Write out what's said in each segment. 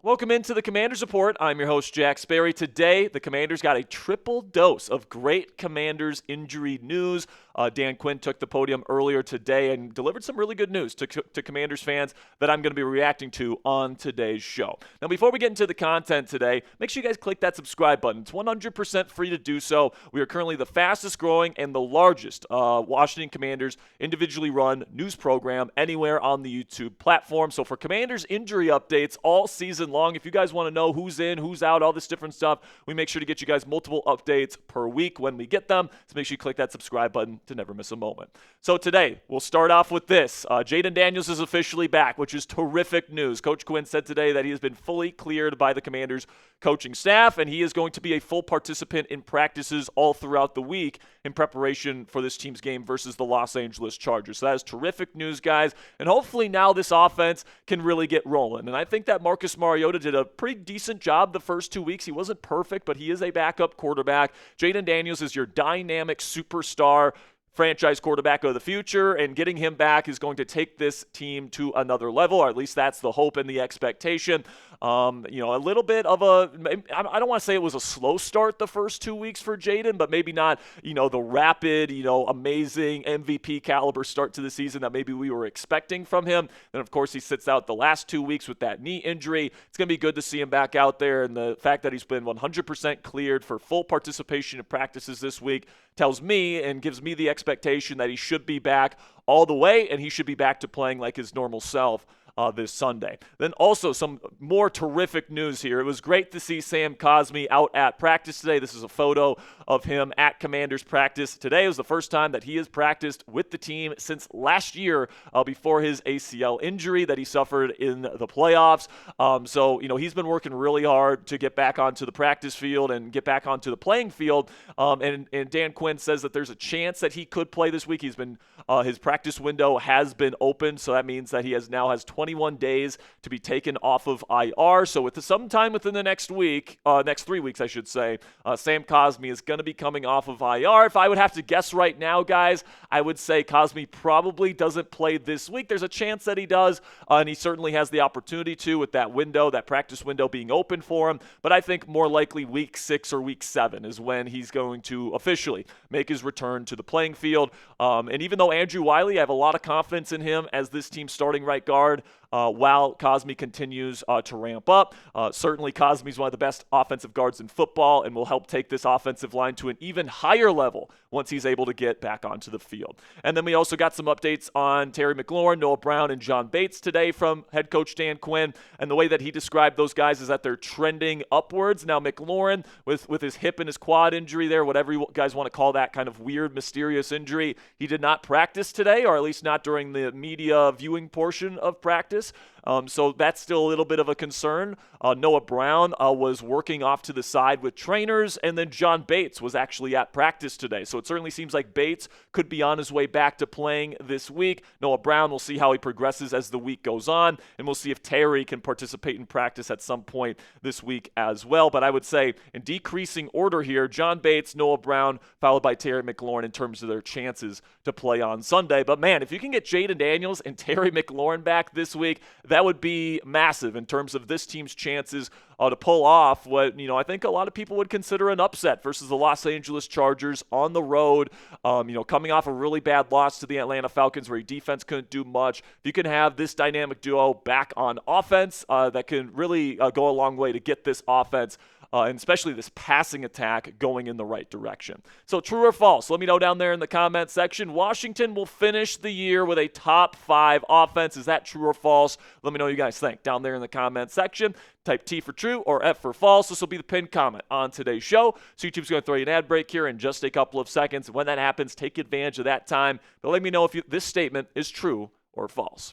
Welcome into the Commanders Report. I'm your host, Jack Sperry. Today, the Commanders got a triple dose of great Commanders injury news. Dan Quinn took the podium earlier today and delivered some really good news to Commanders fans that I'm going to be reacting to on today's show. Now, before we get into the content today, make sure you guys click that subscribe button. It's 100% free to do so. We are currently the fastest growing and the largest Washington Commanders individually run news program anywhere on the YouTube platform. So for Commanders injury updates all season long, if you guys want to know who's in, who's out, all this different stuff, we make sure to get you guys multiple updates per week when we get them. So make sure you click that subscribe button to never miss a moment. So today, we'll start off with this. Jaden Daniels is officially back, which is terrific news. Coach Quinn said today that he has been fully cleared by the Commanders coaching staff, and he is going to be a full participant in practices all throughout the week in preparation for this team's game versus the Los Angeles Chargers. So that is terrific news, guys, and hopefully now this offense can really get rolling. And I think that Marcus Mariota did a pretty decent job the first 2 weeks. He wasn't perfect, but he is a backup quarterback. Jaden Daniels is your dynamic superstar franchise quarterback of the future, and getting him back is going to take this team to another level, or at least that's the hope and the expectation. A little bit of I don't want to say it was a slow start the first 2 weeks for Jaden, but maybe not, the rapid, amazing MVP caliber start to the season that maybe we were expecting from him. And of course, he sits out the last 2 weeks with that knee injury. It's going to be good to see him back out there, and the fact that he's been 100% cleared for full participation in practices this week tells me and gives me the expectation that he should be back all the way, and he should be back to playing like his normal self this Sunday. Then also some more terrific news here. It was great to see Sam Cosmi out at practice today. This is a photo of him at Commanders practice. Today was the first time that he has practiced with the team since last year before his ACL injury that he suffered in the playoffs. He's been working really hard to get back onto the practice field and get back onto the playing field. And Dan Quinn says that there's a chance that he could play this week. He's been his practice window has been open, so that means that he now has 21 days to be taken off of IR. So sometime within the next 3 weeks, I should say, Sam Cosmi is going to be coming off of IR. If I would have to guess right now, guys, I would say Cosmi probably doesn't play this week. There's a chance that he does, and he certainly has the opportunity to with that practice window being open for him. But I think more likely week 6 or week 7 is when he's going to officially make his return to the playing field. And even though Andrew Wiley, I have a lot of confidence in him as this team's starting right guard, while Cosmi continues to ramp up. Certainly, Cosmi is one of the best offensive guards in football and will help take this offensive line to an even higher level once he's able to get back onto the field. And then we also got some updates on Terry McLaurin, Noah Brown, and John Bates today from head coach Dan Quinn. And the way that he described those guys is that they're trending upwards. Now, McLaurin, with his hip and his quad injury there, whatever you guys want to call that kind of weird, mysterious injury, he did not practice today, or at least not during the media viewing portion of practice. So that's still a little bit of a concern. Noah Brown was working off to the side with trainers, and then John Bates was actually at practice today. So it certainly seems like Bates could be on his way back to playing this week. Noah Brown, we'll see how he progresses as the week goes on, and we'll see if Terry can participate in practice at some point this week as well. But I would say in decreasing order here, John Bates, Noah Brown, followed by Terry McLaurin in terms of their chances to play on Sunday. But man, if you can get Jaden Daniels and Terry McLaurin back this week, that would be massive in terms of this team's chances to pull off what, I think a lot of people would consider an upset versus the Los Angeles Chargers on the road, coming off a really bad loss to the Atlanta Falcons where your defense couldn't do much. If you can have this dynamic duo back on offense, that can really go a long way to get this offense and especially this passing attack going in the right direction. So true or false? Let me know down there in the comment section. Washington will finish the year with a top 5 offense. Is that true or false? Let me know what you guys think down there in the comment section. Type T for true or F for false. This will be the pinned comment on today's show. So YouTube's going to throw you an ad break here in just a couple of seconds. When that happens, take advantage of that time. But let me know if this statement is true or false.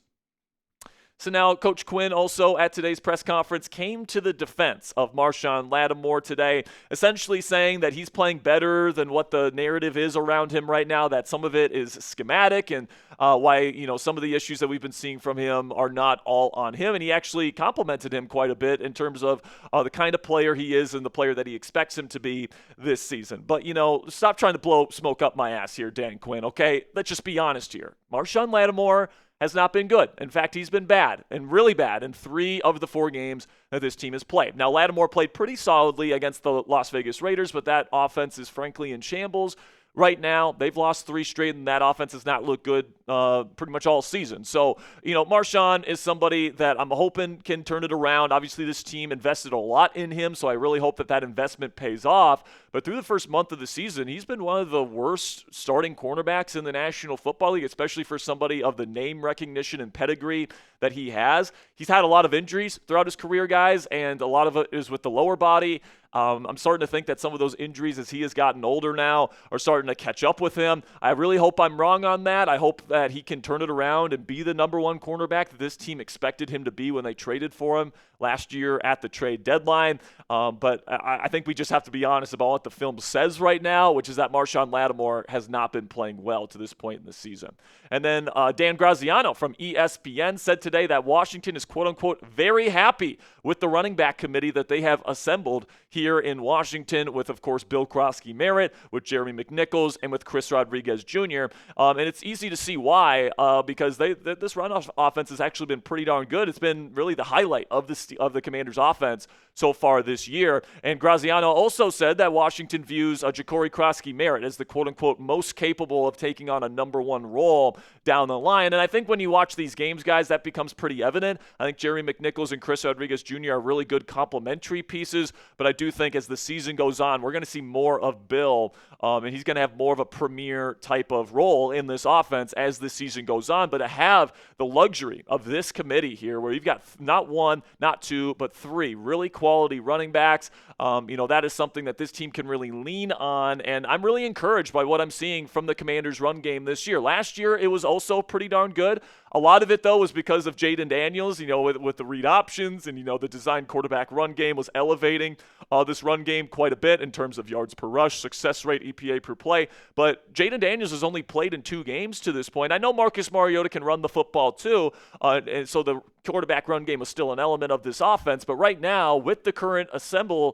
So now Coach Quinn also at today's press conference came to the defense of Marshon Lattimore today, essentially saying that he's playing better than what the narrative is around him right now, that some of it is schematic and why, some of the issues that we've been seeing from him are not all on him. And he actually complimented him quite a bit in terms of the kind of player he is and the player that he expects him to be this season. But, stop trying to blow smoke up my ass here, Dan Quinn, okay? Let's just be honest here. Marshon Lattimore has not been good. In fact, he's been bad and really bad in 3 of the 4 games that this team has played. Now, Lattimore played pretty solidly against the Las Vegas Raiders, but that offense is frankly in shambles. Right now, they've lost 3 straight, and that offense has not looked good pretty much all season. So, Marshon is somebody that I'm hoping can turn it around. Obviously, this team invested a lot in him, so I really hope that investment pays off. But through the first month of the season, he's been one of the worst starting cornerbacks in the National Football League, especially for somebody of the name recognition and pedigree that he has. He's had a lot of injuries throughout his career, guys, and a lot of it is with the lower body. I'm starting to think that some of those injuries as he has gotten older now are starting to catch up with him. I really hope I'm wrong on that. I hope that he can turn it around and be the number 1 cornerback that this team expected him to be when they traded for him last year at the trade deadline. But I think we just have to be honest about what the film says right now, which is that Marshon Lattimore has not been playing well to this point in the season. And then Dan Graziano from ESPN said today that Washington is quote-unquote very happy with the running back committee that they have assembled here in Washington with, of course, Bill Krosky-Merritt, with Jeremy McNichols, and with Chris Rodriguez Jr. And it's easy to see why, because this run offense has actually been pretty darn good. It's been really the highlight of the Commanders' offense so far this year. And Graziano also said that Washington views Ja'Cory Krosky-Merritt as the quote-unquote most capable of taking on a number 1 role down the line. And I think when you watch these games, guys, that becomes pretty evident. I think Jeremy McNichols and Chris Rodriguez Jr. are really good complementary pieces, but I do think as the season goes on, we're going to see more of Bill, and he's going to have more of a premier type of role in this offense as the season goes on. But to have the luxury of this committee here where you've got not 1, not 2, but 3 really quality running backs, that is something that this team can really lean on, and I'm really encouraged by what I'm seeing from the Commanders' run game this year. Last year, it was also pretty darn good. A lot of it, though, was because of Jaden Daniels, with the read options, and, the design quarterback run game was elevating this run game quite a bit in terms of yards per rush, success rate, EPA per play. But Jaden Daniels has only played in 2 games to this point. I know Marcus Mariota can run the football too, and so the quarterback run game is still an element of this offense. But right now, with the current assembly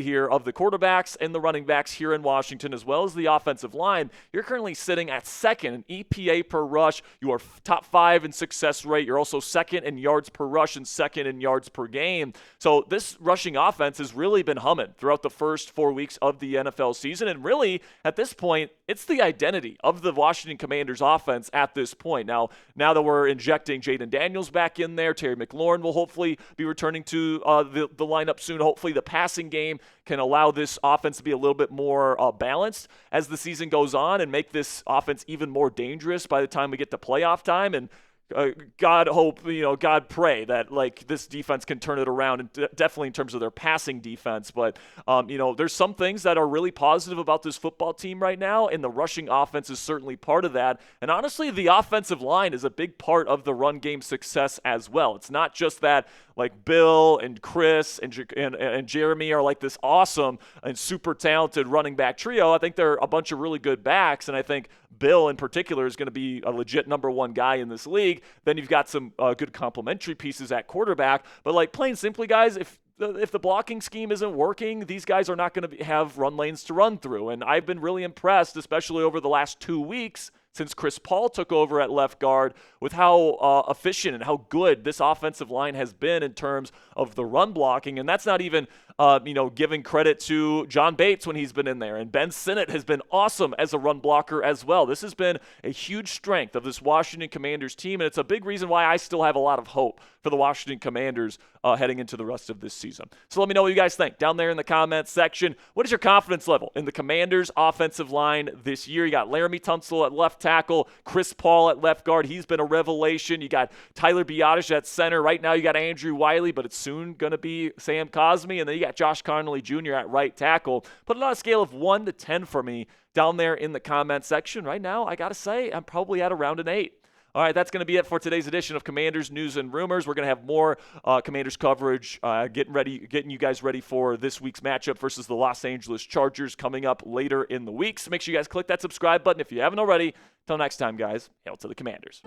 here of the quarterbacks and the running backs here in Washington, as well as the offensive line, you're currently sitting at 2nd in EPA per rush. You are top 5 in success rate. You're also 2nd in yards per rush and 2nd in yards per game. So this rushing offense has really been humming throughout the first 4 weeks of the NFL season. And really, at this point, it's the identity of the Washington Commanders offense at this point. Now that we're injecting Jaden Daniels back in there, Terry McLaurin will hopefully be returning to the lineup soon. Hopefully the passing game can allow this offense to be a little bit more balanced as the season goes on and make this offense even more dangerous by the time we get to playoff time. And God pray that this defense can turn it around, and definitely in terms of their passing defense. But there's some things that are really positive about this football team right now, and the rushing offense is certainly part of that. And honestly, the offensive line is a big part of the run game success as well. It's not just that Bill and Chris and Jeremy are this awesome and super talented running back trio. I think they're a bunch of really good backs, and I think Bill in particular is going to be a legit number 1 guy in this league. Then you've got some good complementary pieces at quarterback. But plain simply, guys, if the blocking scheme isn't working, these guys are not going to have run lanes to run through. And I've been really impressed, especially over the last 2 weeks since Chris Paul took over at left guard, with how efficient and how good this offensive line has been in terms of the run blocking. And that's not even giving credit to John Bates when he's been in there. And Ben Sinnott has been awesome as a run blocker as well. This has been a huge strength of this Washington Commanders team, and it's a big reason why I still have a lot of hope for the Washington Commanders heading into the rest of this season. So let me know what you guys think down there in the comments section. What is your confidence level in the Commanders offensive line this year? You got Laramie Tunsil at left tackle, Chris Paul at left guard. He's been a revelation. You got Tyler Biadasz at center. Right now you got Andrew Wiley, but it's soon going to be Sam Cosmi. And then you got Josh Connolly Jr. at right tackle. Put it on a scale of 1 to 10 for me down there in the comment section. Right now, I got to say, I'm probably at around an 8. All right, that's going to be it for today's edition of Commanders News and Rumors. We're going to have more Commanders coverage, getting you guys ready for this week's matchup versus the Los Angeles Chargers coming up later in the week. So make sure you guys click that subscribe button if you haven't already. Until next time, guys, hail to the Commanders.